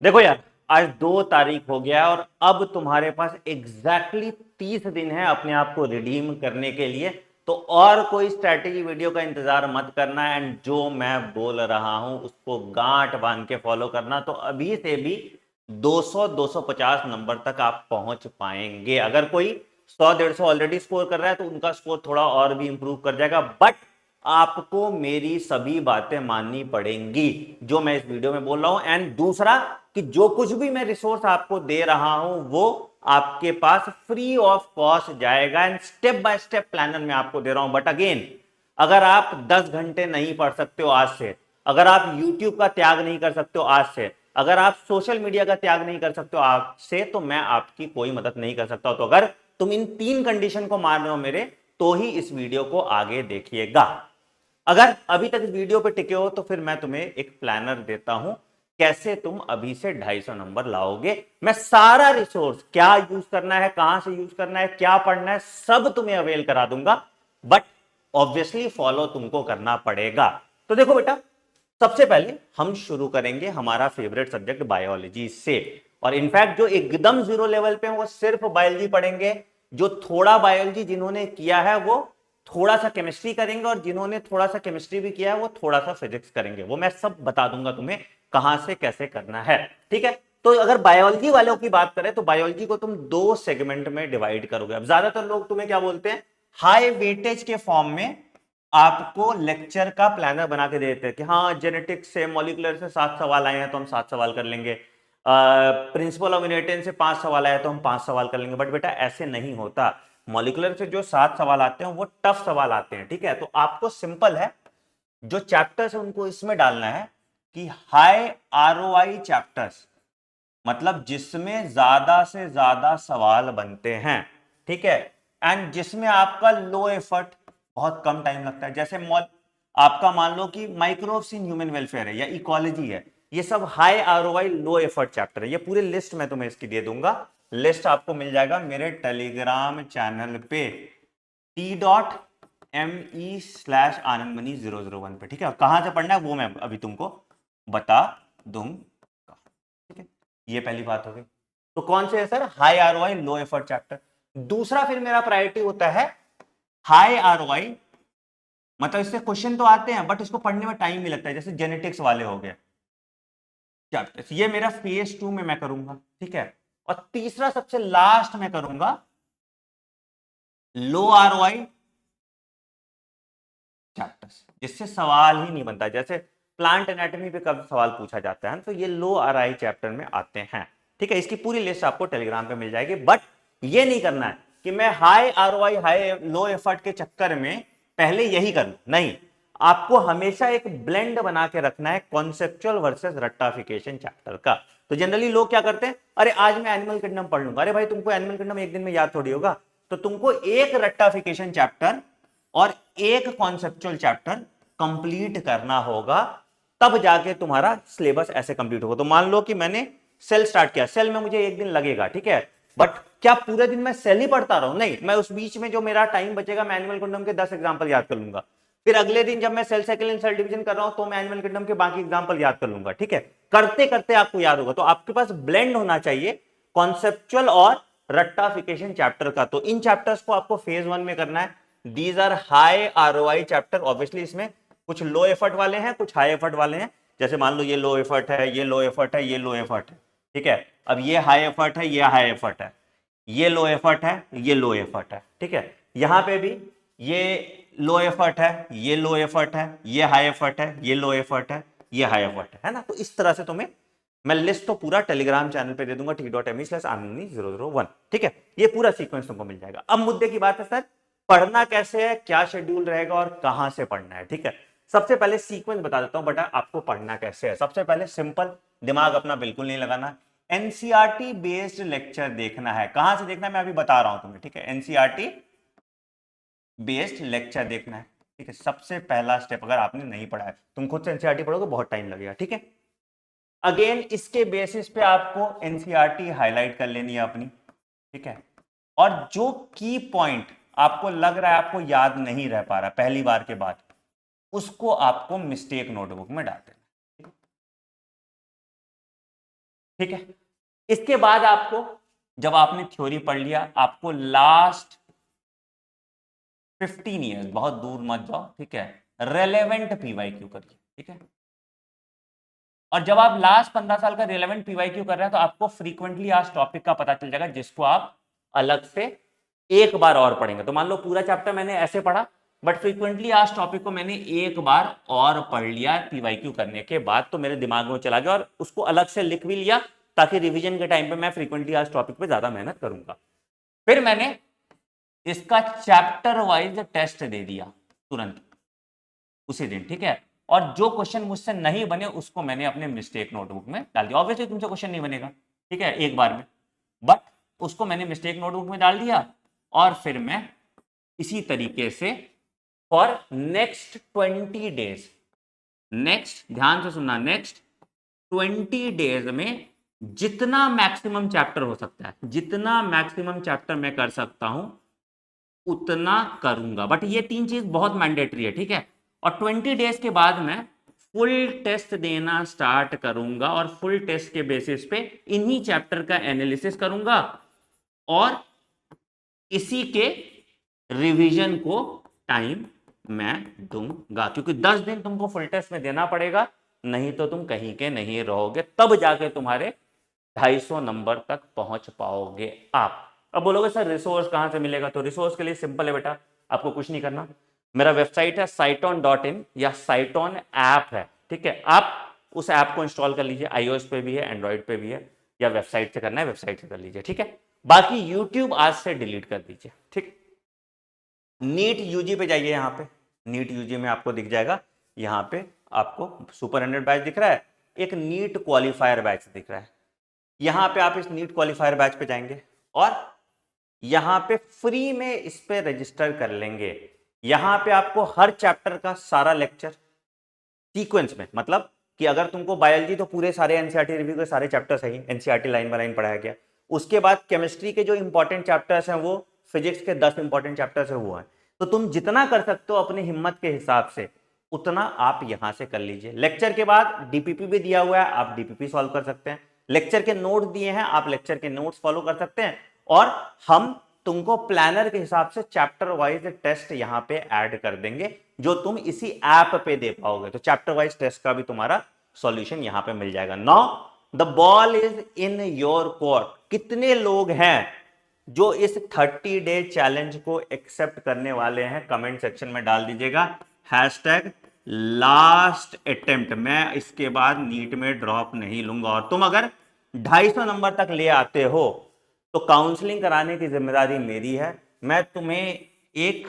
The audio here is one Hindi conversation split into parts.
देखो यार, आज 2 तारीख हो गया और अब तुम्हारे पास एग्जैक्टली 30 दिन है अपने आप को रिडीम करने के लिए। तो और कोई स्ट्रैटेजी वीडियो का इंतजार मत करना एंड जो मैं बोल रहा हूं उसको गांठ बांध के फॉलो करना। तो अभी से भी 200 250 नंबर तक आप पहुंच पाएंगे। अगर कोई 100 150 ऑलरेडी स्कोर कर रहा है तो उनका स्कोर थोड़ा और भी इंप्रूव कर जाएगा। बट आपको मेरी सभी बातें माननी पड़ेंगी जो मैं इस वीडियो में बोल रहा हूं। एंड दूसरा कि जो कुछ भी मैं रिसोर्स आपको दे रहा हूं वो आपके पास फ्री ऑफ कॉस्ट जाएगा and step by step planner मैं आपको दे रहा हूं। बट अगेन, अगर आप 10 घंटे नहीं पढ़ सकते हो आज से, अगर आप YouTube का त्याग नहीं कर सकते हो आज से, अगर आप सोशल मीडिया का त्याग नहीं कर सकते हो आज से, तो मैं आपकी कोई मदद नहीं कर सकता। तो अगर तुम इन 3 कंडीशन को मान रहे हो मेरे, तो ही इस वीडियो को आगे देखिएगा। अगर अभी तक इस वीडियो पे टिके हो तो फिर मैं तुम्हें एक प्लानर देता हूं कैसे तुम अभी से 250 नंबर लाओगे। मैं सारा रिसोर्स, क्या यूज करना है, कहां से यूज करना है, क्या पढ़ना है, सब तुम्हें अवेल करा दूंगा। बट ऑब्वियसली फॉलो तुमको करना पड़ेगा। तो देखो बेटा, सबसे पहले हम शुरू करेंगे हमारा फेवरेट सब्जेक्ट बायोलॉजी से। और इनफैक्ट जो एकदम जीरो लेवल पे हैं वो सिर्फ बायोलॉजी पढ़ेंगे। जो थोड़ा बायोलॉजी जिन्होंने किया है वो थोड़ा सा केमिस्ट्री करेंगे, और जिन्होंने थोड़ा सा केमिस्ट्री भी किया है वो थोड़ा सा फिजिक्स करेंगे। वो मैं सब बता दूंगा तुम्हें कहां से कैसे करना है। ठीक है, तो अगर बायोलॉजी वालों की बात करें तो बायोलॉजी को तुम 2 सेगमेंट में डिवाइड करोगे। अब ज्यादातर लोग तुम्हें क्या बोलते हैं, हाई वेटेज के फॉर्म में आपको लेक्चर का प्लानर बना के देते हैं कि हाँ जेनेटिक्स से, मॉलिक्यूलर से 7 सवाल आए हैं तो हम 7 सवाल कर लेंगे, प्रिंसिपल ऑफ इनहेरिटेंस से 5 सवाल आए तो हम 5 सवाल कर लेंगे। बट बेटा ऐसे नहीं होता। मॉलिक्यूलर से जो 7 सवाल आते हैं वो टफ सवाल आते हैं। ठीक है, तो आपको सिंपल है, जो चैप्टर्स है उनको इसमें डालना है कि हाई आरओआई चैप्टर्स, मतलब जिसमें ज्यादा से ज्यादा सवाल बनते हैं। ठीक है, एंड जिसमें आपका लो एफर्ट, बहुत कम टाइम लगता है। जैसे आपका मान लो कि माइक्रोब्स इन ह्यूमन वेलफेयर है या इकोलॉजी है, ये सब high ROI low effort chapter है। ये पूरी लिस्ट मैं तुम्हें इसकी दे दूंगा। लिस्ट आपको मिल जाएगा मेरे टेलीग्राम चैनल पे t.me/anandmani001 पे। ठीक है, कहां से पढ़ना है वो मैं अभी तुमको बता दूंगा। ठीक है, ये पहली बात हो गई। तो कौन से है sir, high ROI low effort chapter. दूसरा फिर मेरा प्रायोरिटी होता है हाई आरओआई, मतलब इससे क्वेश्चन तो आते हैं बट इसको पढ़ने में टाइम भी लगता है, जैसे जेनेटिक्स वाले हो गए चैप्टर्स, ये मेरा फेज 2 में मैं करूंगा। ठीक है, और तीसरा सबसे लास्ट में करूंगा लो आरओआई चैप्टर्स, जिससे सवाल ही नहीं बनता। जैसे प्लांट एनाटॉमी पे कब सवाल पूछा जाता है तो ये लो आरआई चैप्टर में आते हैं। ठीक है, इसकी पूरी लिस्ट आपको टेलीग्राम पे मिल जाएगी। बट ये नहीं करना है कि मैं high ROI high low effort के चक्कर में पहले यही करूं, नहीं। आपको हमेशा एक ब्लेंड बना के रखना है कॉन्सेप्चुअल वर्सेस रट्टाफिकेशन चैप्टर का। तो जनरली लोग क्या करते हैं, अरे आज मैं एनिमल किंगडम पढ़ लूंगा। अरे भाई, तुमको एनिमल किंगडम एक दिन में याद थोड़ी होगा। तो तुमको एक रट्टाफिकेशन चैप्टर और एक कॉन्सेप्चुअल चैप्टर कंप्लीट करना होगा, तब जाके तुम्हारा सिलेबस ऐसे कंप्लीट होगा। तो मान लो कि मैंने सेल स्टार्ट किया, सेल में मुझे एक दिन लगेगा। ठीक है, बट क्या पूरे दिन मैं सेल ही पढ़ता रहूं? नहीं, मैं उस बीच में जो मेरा टाइम बचेगा मैं एनिमल किंगडम के 10 एग्जांपल याद कर लूंगा। फिर अगले दिन जब मैं cell cycle and cell division कर रहा हूं तो मैं एनिमल किंगडम के बाकी एग्जांपल याद कर लूंगा। ठीक है, करते करते आपको याद होगा। तो आपके पास ब्लेंड होना चाहिए कॉन्सेप्चुअल और रट्टाफिकेशन चैप्टर का। तो इन चैप्टर्स को आपको फेज 1 में करना है। These are high ROI chapter. Obviously इसमें कुछ लो एफर्ट वाले हैं, कुछ हाई एफर्ट वाले हैं। जैसे मान लो ये लो एफर्ट है, ये लो एफर्ट है, ये लो एफर्ट है। ठीक है, अब ये हाई एफर्ट है, ये हाई एफर्ट है, ये लो एफर्ट है, ये लो एफर्ट है। ठीक है, यहां पे भी ये लो एफर्ट है, ये लो एफर्ट है, ये हाई एफर्ट है, ये लो एफर्ट है, ये हाई एफर्ट है ना। तो इस तरह से तुम्हें मैं लिस्ट तो पूरा टेलीग्राम चैनल पे दे दूंगा t.me/anandmani001। ठीक है, ये पूरा सीक्वेंस तुमको मिल जाएगा। अब मुद्दे की बात है सर, पढ़ना कैसे है, क्या शेड्यूल रहेगा और कहां से पढ़ना है। ठीक है, सबसे पहले सीक्वेंस बता देता हूं बेटा आपको पढ़ना कैसे है। सबसे पहले सिंपल, दिमाग अपना बिल्कुल नहीं लगाना, एनसीईआरटी बेस्ड लेक्चर देखना है। कहां से देखना है मैं अभी बता रहा हूं तुम्हें। ठीक है, एनसीईआरटी बेस्ड लेक्चर देखना है। ठीक है, सबसे पहला स्टेप, अगर आपने नहीं पढ़ा है, तुम खुद से एनसीईआरटी पढ़ोगे बहुत टाइम लगेगा। ठीक है, अगेन इसके बेसिस पे आपको एनसीईआरटी हाईलाइट कर लेनी है अपनी। ठीक है, और जो की पॉइंट आपको लग रहा है आपको याद नहीं रह पा रहा पहली बार के बाद, उसको आपको मिस्टेक नोटबुक में डाल देना। ठीक है। इसके बाद आपको, जब आपने थ्योरी पढ़ लिया, आपको लास्ट 15 ईयर्स, बहुत दूर मत जाओ, ठीक है, रेलेवेंट पीवाईक्यू करिए, ठीक है। और जब आप लास्ट 15 साल का रेलेवेंट पीवाईक्यू कर रहे हैं तो आपको फ्रीक्वेंटली आज टॉपिक का पता चल जाएगा, जिसको आप अलग से एक बार और पढ़ेंगे। तो मान लो पूरा चैप्टर मैंने ऐसे पढ़ा, बट फ्रीक्वेंटली आज टॉपिक को मैंने एक बार और पढ़ लिया पीवाईक्यू करने के बाद, तो मेरे दिमाग में चला गया और उसको अलग से लिख भी लिया, ताकि रिवीजन के टाइम पे मैं फ्रीक्वेंटली आज टॉपिक पे ज्यादा मेहनत करूंगा। फिर मैंने इसका चैप्टर वाइज टेस्ट दे दिया तुरंत उसी दिन, ठीक है। और जो क्वेश्चन मुझसे नहीं बने उसको मैंने अपने मिस्टेक नोटबुक में डाल दिया। ऑब्वियसली तुमसे क्वेश्चन नहीं बनेगा, ठीक है, एक बार में, बट उसको मैंने मिस्टेक नोटबुक में डाल दिया। और फिर मैं इसी तरीके से फॉर नेक्स्ट 20 डेज, नेक्स्ट, ध्यान से सुनना, नेक्स्ट 20 डेज में जितना मैक्सिमम चैप्टर हो सकता है, जितना मैक्सिमम चैप्टर मैं कर सकता हूं उतना करूंगा। बट ये 3 चीज बहुत मैंडेटरी है, ठीक है। और 20 डेज के बाद मैं फुल टेस्ट देना स्टार्ट करूंगा और फुल टेस्ट के बेसिस पे इन्हीं चैप्टर का एनालिसिस करूंगा और इसी के रिवीजन को टाइम मैं दूंगा, क्योंकि 10 दिन तुमको फुल टेस्ट में देना पड़ेगा, नहीं तो तुम कहीं के नहीं रहोगे, तब जाके तुम्हारे 250 नंबर तक पहुंच पाओगे आप। अब बोलोगे सर रिसोर्स कहां से मिलेगा? तो रिसोर्स के लिए सिंपल है बेटा, आपको कुछ नहीं करना। मेरा वेबसाइट है cyton.in या साइटोन ऐप है, ठीक है। आप उस ऐप को इंस्टॉल कर लीजिए, iOS पे भी है, एंड्रॉइड पे भी है, या वेबसाइट से करना है वेबसाइट से कर लीजिए, ठीक है। बाकी यूट्यूब आज से डिलीट कर दीजिए, ठीक। नीट यूजी पे जाइए, यहाँ पे नीट यूजी में आपको दिख जाएगा, यहाँ पे आपको सुपर 100 बैच दिख रहा है, एक नीट क्वालिफायर बैच दिख रहा है। यहाँ पे आप इस नीट क्वालिफायर बैच पे जाएंगे और यहाँ पे फ्री में इस पे रजिस्टर कर लेंगे। यहाँ पे आपको हर चैप्टर का सारा लेक्चर सीक्वेंस में, मतलब कि अगर तुमको बायोलॉजी तो पूरे सारे एनसीईआरटी रिव्यू के सारे चैप्टर सही, एनसीईआरटी लाइन बाय लाइन पढ़ाया गया। उसके बाद केमिस्ट्री के जो इंपॉर्टेंट चैप्टर्स हैं वो, फिजिक्स के 10 इंपॉर्टेंट चैप्टर्स है वो है। तो तुम जितना कर सकते हो अपनी हिम्मत के हिसाब से उतना आप यहां से कर लीजिए। लेक्चर के बाद डीपीपी भी दिया हुआ है, आप डीपीपी सॉल्व कर सकते हैं। लेक्चर के नोट्स दिए हैं, आप लेक्चर के नोट्स फॉलो कर सकते हैं। और हम तुमको प्लानर के हिसाब से चैप्टर वाइज टेस्ट यहां पे ऐड कर देंगे, जो तुम इसी ऐप पे दे पाओगे। तो चैप्टर वाइज टेस्ट का भी तुम्हारा सॉल्यूशन यहां पे मिल जाएगा। Now the ball is in your court. कितने लोग हैं जो इस 30 डे चैलेंज को एक्सेप्ट करने वाले हैं? कमेंट सेक्शन में डाल दीजिएगा #लास्ट अटेम्प्ट। मैं इसके बाद नीट में ड्रॉप नहीं लूंगा। और तुम अगर 250 नंबर तक ले आते हो तो काउंसलिंग कराने की जिम्मेदारी मेरी है। मैं तुम्हें एक,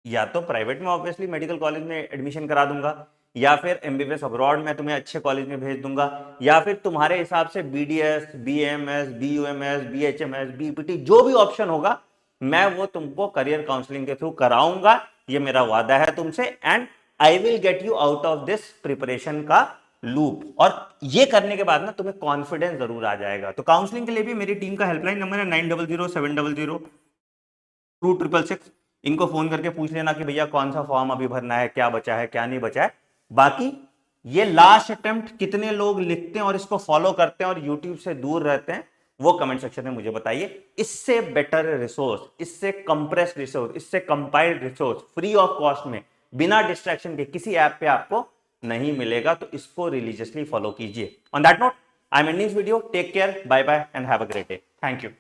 या तो प्राइवेट में ऑब्वियसली मेडिकल कॉलेज में एडमिशन करा दूंगा, या फिर एमबीबीएस अब्रॉड में तुम्हें अच्छे कॉलेज में भेज दूंगा, या फिर तुम्हारे हिसाब से BDS, BMS, BUMS, BHMS, BPT, जो भी ऑप्शन होगा मैं वो तुमको करियर काउंसलिंग के थ्रू कराऊंगा। ये मेरा वादा है तुमसे, and I will get you out of this preparation का लूप। और ये करने के बाद ना तुम्हें कॉन्फिडेंस जरूर आ जाएगा। तो काउंसलिंग के लिए भी मेरी टीम का हेल्पलाइन नंबर है 9007002666। इनको फोन करके पूछ लेना कि भैया कौन सा फॉर्म अभी भरना है, क्या बचा है क्या नहीं बचा है। बाकी ये लास्ट अटेम्प्ट कितने लोग लिखते हैं और इसको फॉलो करते हैं और यूट्यूब से दूर रहते हैं, वो कमेंट सेक्शन में मुझे बताइए। इससे बेटर रिसोर्स, इससे कंप्रेस रिसोर्स, इससे compiled resource free of cost में बिना डिस्ट्रैक्शन के किसी ऐप पे आपको नहीं मिलेगा। तो इसको रिलीजियसली फॉलो कीजिए। On that note I am ending this video. Take care, bye bye and have a great day. Thank you.